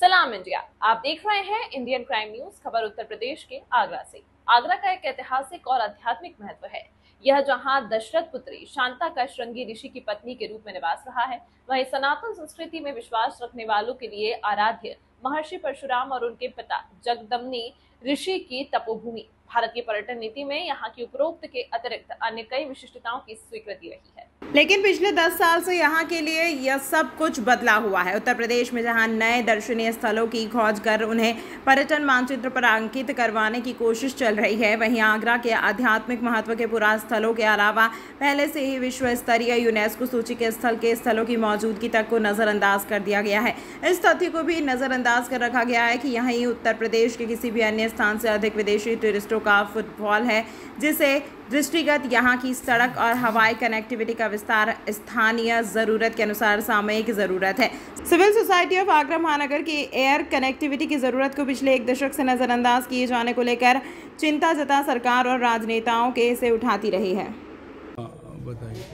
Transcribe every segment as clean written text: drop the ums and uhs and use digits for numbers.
सलाम इंडिया। आप देख रहे हैं इंडियन क्राइम न्यूज। खबर उत्तर प्रदेश के आगरा से। आगरा का एक ऐतिहासिक और आध्यात्मिक महत्व है। यह जहां दशरथ पुत्री शांता का श्रृंगी ऋषि की पत्नी के रूप में निवास रहा है, वहीं सनातन संस्कृति में विश्वास रखने वालों के लिए आराध्य महर्षि परशुराम और उनके पिता जगदम्नी ऋषि की तपोभूमि। भारत की पर्यटन नीति में यहाँ की उपरोक्त के अतिरिक्त अन्य कई विशिष्टताओं की स्वीकृति रही है, लेकिन पिछले 10 साल से यहाँ के लिए यह सब कुछ बदला हुआ है। उत्तर प्रदेश में जहाँ नए दर्शनीय स्थलों की खोज कर उन्हें पर्यटन मानचित्र पर अंकित करवाने की कोशिश चल रही है, वहीं आगरा के आध्यात्मिक महत्व के पुरातन स्थलों के अलावा पहले से ही विश्व स्तरीय यूनेस्को सूची के स्थलों की मौजूदगी तक को नज़रअंदाज कर दिया गया है। इस तथ्य को भी नज़रअंदाज कर रखा गया है कि यहीं उत्तर प्रदेश के किसी भी अन्य स्थान से अधिक विदेशी टूरिस्टों का फुटफॉल है, जिसे दृष्टिगत यहाँ की सड़क और हवाई कनेक्टिविटी का विस्तार स्थानीय ज़रूरत के अनुसार सामयिक ज़रूरत है। सिविल सोसाइटी ऑफ आगरा महानगर की एयर कनेक्टिविटी की ज़रूरत को पिछले एक दशक से नज़रअंदाज किए जाने को लेकर चिंता जता सरकार और राजनेताओं के से उठाती रही है। बताइए।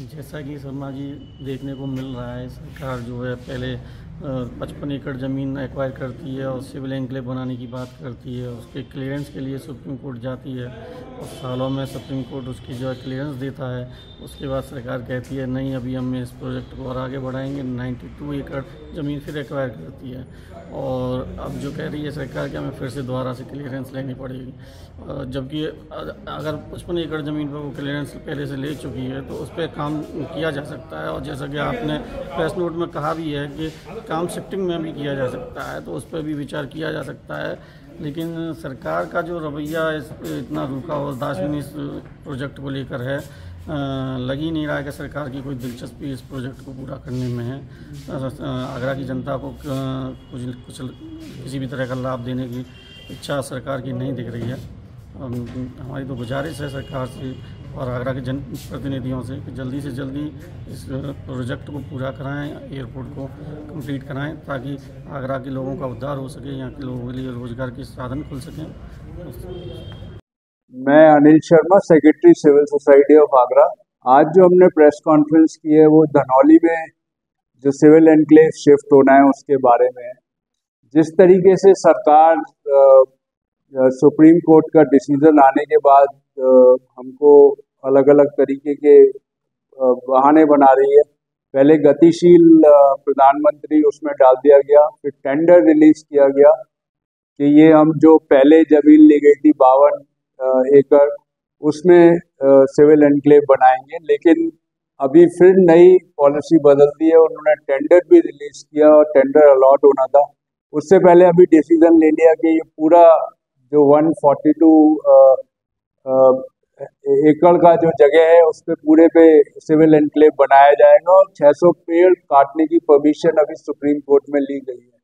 जैसा कि शर्मा जी देखने को मिल रहा है, सरकार जो है पहले 55 एकड़ ज़मीन एक्वायर करती है और सिविल एन्क्लेव बनाने की बात करती है। उसके क्लियरेंस के लिए सुप्रीम कोर्ट जाती है और सालों में सुप्रीम कोर्ट उसकी जो है क्लियरेंस देता है। उसके बाद सरकार कहती है नहीं, अभी हम इस प्रोजेक्ट को और आगे बढ़ाएंगे। 92 एकड़ ज़मीन फिर एक्वायर करती है और अब जो कह रही है सरकार कि हमें फिर से दोबारा से क्लियरेंस लेनी पड़ेगी, जबकि अगर 55 एकड़ ज़मीन पर वो क्लियरेंस पहले से ले चुकी है तो उस पर काम किया जा सकता है। और जैसा कि आपने प्रेस नोट में कहा भी है कि काम शिफ्टिंग में भी किया जा सकता है, तो उस पर भी विचार किया जा सकता है। लेकिन सरकार का जो रवैया इस इतना रूखा और दार्शनिक इस प्रोजेक्ट को लेकर है, लग ही नहीं रहा है कि सरकार की कोई दिलचस्पी इस प्रोजेक्ट को पूरा करने में है। आगरा की जनता को कुछ किसी भी तरह का लाभ देने की इच्छा सरकार की नहीं दिख रही है। हमारी तो गुजारिश है सरकार से और आगरा के जनप्रतिनिधियों से कि जल्दी से जल्दी इस प्रोजेक्ट को पूरा कराएं, एयरपोर्ट को कंप्लीट कराएं, ताकि आगरा के लोगों का उद्धार हो सके, यहाँ के लोगों के लिए रोजगार के साधन खुल सकें। मैं Anil Sharma, secretary civil society of Agra. आज जो हमने प्रेस कॉन्फ्रेंस की है वो धनौली में जो सिविल एन्क्लेव शिफ्ट होना है उसके बारे में है। जिस तरीके से सरकार सुप्रीम कोर्ट का डिसीजन आने के बाद हमको अलग अलग तरीके के बहाने बना रही है। पहले गतिशील प्रधानमंत्री उसमें डाल दिया गया, फिर टेंडर रिलीज किया गया कि ये हम जो पहले जमीन ली गई थी 52 एकड़ उसमें सिविल एन्क्लेव बनाएंगे। लेकिन अभी फिर नई पॉलिसी बदल दी है, उन्होंने टेंडर भी रिलीज किया और टेंडर अलॉट होना था। उससे पहले अभी डिसीजन ले लिया कि ये पूरा जो 142 एकड़ का जो जगह है उस पे पूरे पे सिविल एन्क्लेव बनाया जाएगा और 600 पेड़ काटने की परमिशन अभी सुप्रीम कोर्ट में ली गई है।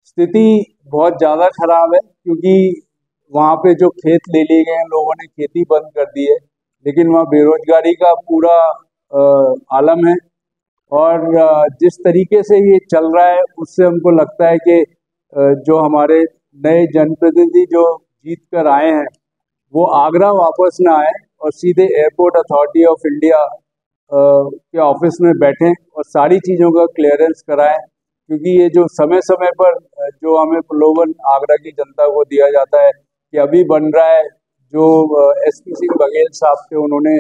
स्थिति बहुत ज़्यादा खराब है क्योंकि वहाँ पे जो खेत ले लिए गए हैं, लोगों ने खेती बंद कर दी है, लेकिन वहाँ बेरोजगारी का पूरा आलम है। और जिस तरीके से ये चल रहा है उससे हमको लगता है कि जो हमारे नए जनप्रतिनिधि जो जीत कर आए हैं वो आगरा वापस ना आए और सीधे एयरपोर्ट अथॉरिटी ऑफ इंडिया के ऑफिस में बैठें और सारी चीज़ों का क्लियरेंस कराएं, क्योंकि ये जो समय समय पर जो हमें प्रलोभन आगरा की जनता को दिया जाता है कि अभी बन रहा है, जो एसपी सिंह बघेल साहब थे उन्होंने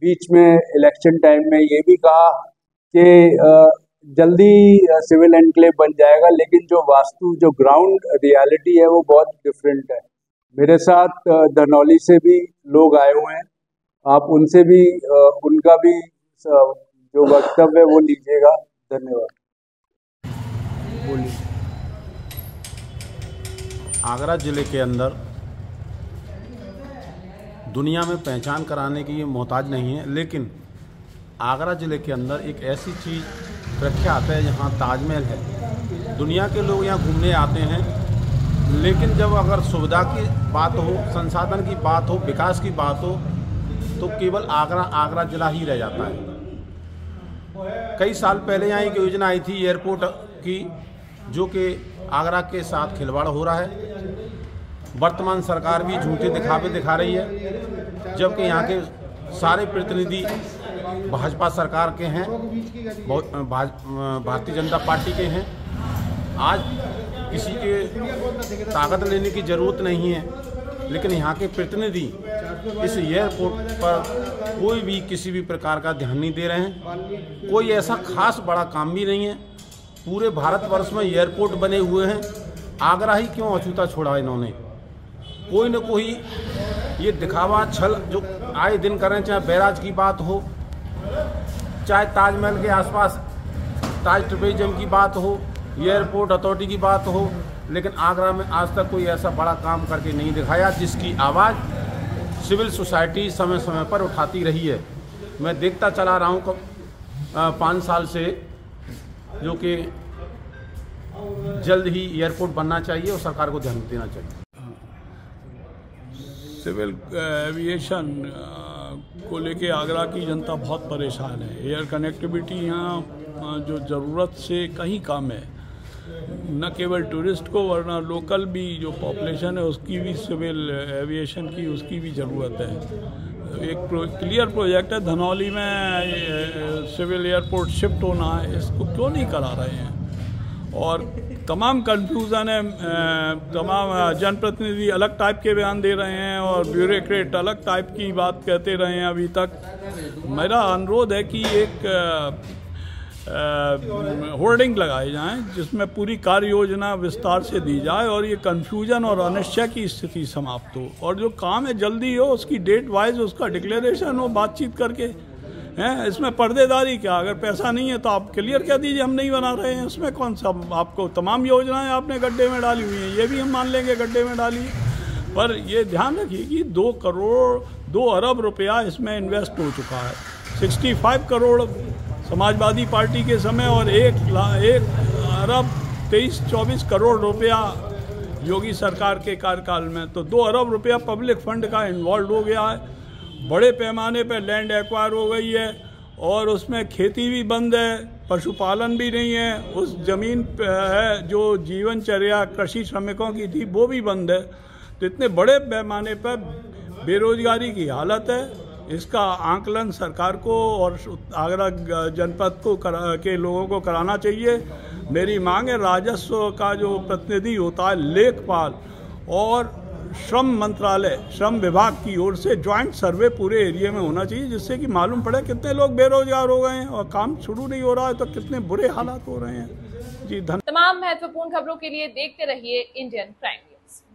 बीच में इलेक्शन टाइम में ये भी कहा कि जल्दी सिविल एन्क्लेव बन जाएगा, लेकिन जो वास्तु जो ग्राउंड रियलिटी है वो बहुत डिफरेंट है। मेरे साथ धनौली से भी लोग आए हुए हैं, आप उनसे भी उनका भी जो वक्तव्य है वो लीजिएगा। धन्यवाद। बोलिए। आगरा ज़िले के अंदर दुनिया में पहचान कराने की ये मोहताज नहीं है, लेकिन आगरा ज़िले के अंदर एक ऐसी चीज़ प्रख्यात है जहाँ ताजमहल है। दुनिया के लोग यहाँ घूमने आते हैं, लेकिन जब अगर सुविधा की बात हो, संसाधन की बात हो, विकास की बात हो, तो केवल आगरा ज़िला ही रह जाता है। कई साल पहले यहाँ एक योजना आई थी एयरपोर्ट की, जो कि आगरा के साथ खिलवाड़ हो रहा है। वर्तमान सरकार भी झूठे दिखावे दिखा रही है, जबकि यहाँ के सारे प्रतिनिधि भाजपा सरकार के हैं, भारतीय जनता पार्टी के हैं। आज किसी के ताकत लेने की ज़रूरत नहीं है, लेकिन यहाँ के प्रतिनिधि इस एयरपोर्ट पर कोई भी किसी भी प्रकार का ध्यान नहीं दे रहे हैं। कोई ऐसा खास बड़ा काम भी नहीं है। पूरे भारतवर्ष में एयरपोर्ट बने हुए हैं, आगरा ही क्यों अछूता छोड़ा इन्होंने? कोई न कोई ये दिखावा छल जो आए दिन कर रहे हैं, चाहे बैराज की बात हो, चाहे ताजमहल के आसपास ताज टूरिज्म की बात हो, एयरपोर्ट अथॉरिटी की बात हो, लेकिन आगरा में आज तक कोई ऐसा बड़ा काम करके नहीं दिखाया जिसकी आवाज़ सिविल सोसाइटी समय समय पर उठाती रही है। मैं देखता चला रहा हूँ 5 साल से, जो कि जल्द ही एयरपोर्ट बनना चाहिए और सरकार को ध्यान देना चाहिए। सिविल एविएशन को लेके आगरा की जनता बहुत परेशान है। एयर कनेक्टिविटी यहाँ जो ज़रूरत से कहीं कम है, न केवल टूरिस्ट को वरना लोकल भी जो पॉपुलेशन है उसकी भी सिविल एविएशन की उसकी भी ज़रूरत है। एक क्लियर प्रोजेक्ट है धनौली में सिविल एयरपोर्ट शिफ्ट होना है, इसको क्यों नहीं करा रहे हैं? और तमाम कन्फ्यूज़न है, तमाम जनप्रतिनिधि अलग टाइप के बयान दे रहे हैं और ब्यूरोक्रेट अलग टाइप की बात कहते रहे हैं अभी तक। मेरा अनुरोध है कि एक होर्डिंग लगाए जाएं जिसमें पूरी कार्य योजना विस्तार से दी जाए और ये कन्फ्यूजन और अनिश्चय की स्थिति समाप्त हो, और जो काम है जल्दी हो, उसकी डेट वाइज उसका डिक्लेरेशन हो बातचीत करके। हैं इसमें पर्देदारी क्या? अगर पैसा नहीं है तो आप क्लियर कह दीजिए हम नहीं बना रहे हैं। उसमें कौन सा, आपको तमाम योजनाएं आपने गड्ढे में डाली हुई हैं, ये भी हम मान लेंगे गड्ढे में डाली, पर ये ध्यान रखिए कि 2 अरब रुपया इसमें इन्वेस्ट हो चुका है। 65 करोड़ समाजवादी पार्टी के समय और 1 अरब 23-24 करोड़ रुपया योगी सरकार के कार्यकाल में, तो 2 अरब रुपया पब्लिक फंड का इन्वॉल्व हो गया है। बड़े पैमाने पर लैंड एक्वायर हो गई है और उसमें खेती भी बंद है, पशुपालन भी नहीं है। उस ज़मीन है जो जीवनचर्या कृषि श्रमिकों की थी वो भी बंद है। तो इतने बड़े पैमाने पर बेरोजगारी की हालत है। इसका आंकलन सरकार को और आगरा जनपद को के लोगों को कराना चाहिए। मेरी मांग है राजस्व का जो प्रतिनिधि होता है लेखपाल और श्रम मंत्रालय, श्रम विभाग की ओर से ज्वाइंट सर्वे पूरे एरिया में होना चाहिए, जिससे कि मालूम पड़े कितने लोग बेरोजगार हो गए हैं और काम शुरू नहीं हो रहा है तो कितने बुरे हालात हो रहे हैं। जी धन्यवाद। तमाम महत्वपूर्ण खबरों के लिए देखते रहिए इंडियन प्राइम।